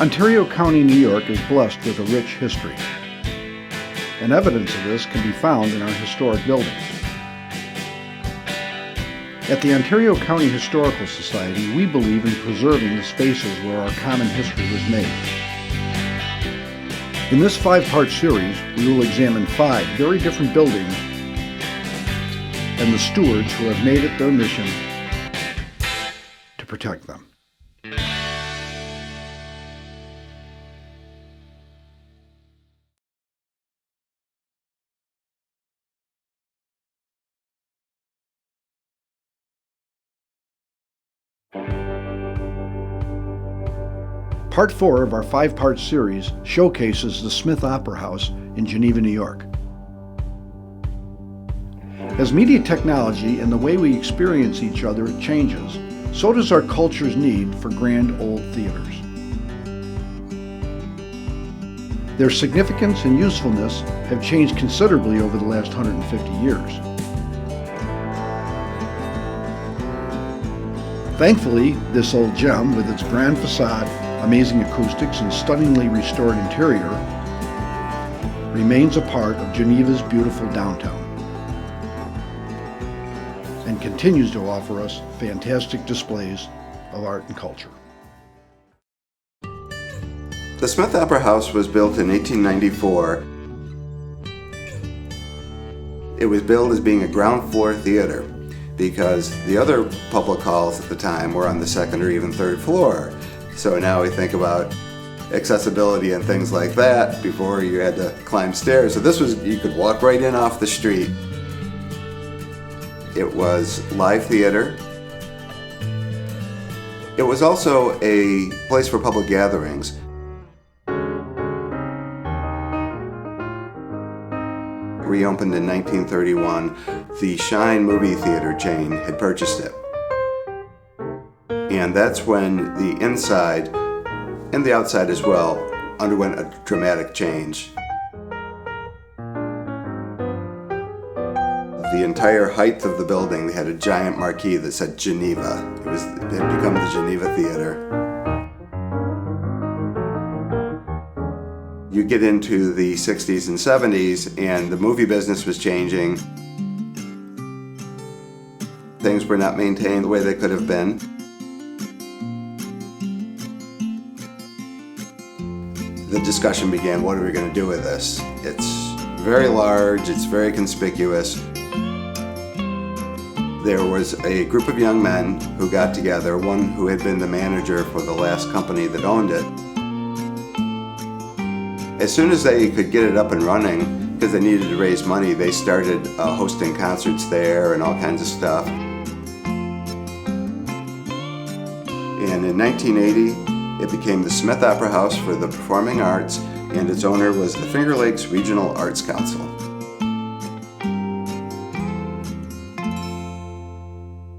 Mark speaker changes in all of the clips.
Speaker 1: Ontario County, New York is blessed with a rich history, and evidence of this can be found in our historic buildings. At the Ontario County Historical Society, we believe in preserving the spaces where our common history was made. In this 5-part series, we will examine 5 very different buildings and the stewards who have made it their mission to protect them. Part 4 of our 5-part series showcases the Smith Opera House in Geneva, New York. As media technology and the way we experience each other changes, so does our culture's need for grand old theaters. Their significance and usefulness have changed considerably over the last 150 years. Thankfully, this old gem, with its grand facade, amazing acoustics, and stunningly restored interior, remains a part of Geneva's beautiful downtown and continues to offer us fantastic displays of art and culture.
Speaker 2: The Smith Opera House was built in 1894. It was billed as being a ground floor theater because the other public halls at the time were on the 2nd or even 3rd floor. So now we think about accessibility and things like that. Before you had to climb stairs. So this was, you could walk right in off the street. It was live theater. It was also a place for public gatherings. Reopened in 1931, the Shine movie theater chain had purchased it. And that's when the inside, and the outside as well, underwent a dramatic change. The entire height of the building, they had a giant marquee that said Geneva. It had become the Geneva Theater. You get into the 60s and 70s, and the movie business was changing. Things were not maintained the way they could have been. The discussion began, what are we going to do with this? It's very large, it's very conspicuous. There was a group of young men who got together, one who had been the manager for the last company that owned it. As soon as they could get it up and running, because they needed to raise money, they started hosting concerts there and all kinds of stuff. And in 1980, it became the Smith Opera House for the Performing Arts, and its owner was the Finger Lakes Regional Arts Council.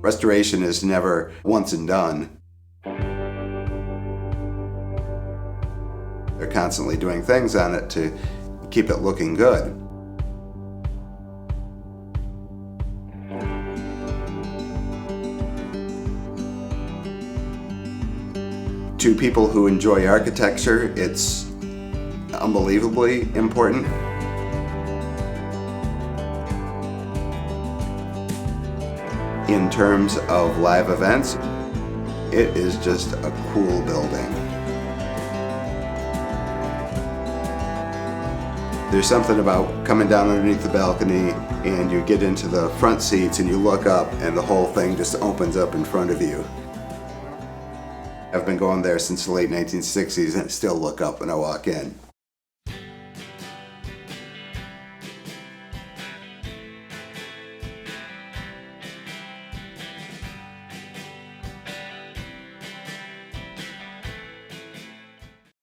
Speaker 2: Restoration is never once and done. They're constantly doing things on it to keep it looking good. To people who enjoy architecture, it's unbelievably important. In terms of live events, it is just a cool building. There's something about coming down underneath the balcony and you get into the front seats and you look up and the whole thing just opens up in front of you. I've been going there since the late 1960s and I still look up when I walk in.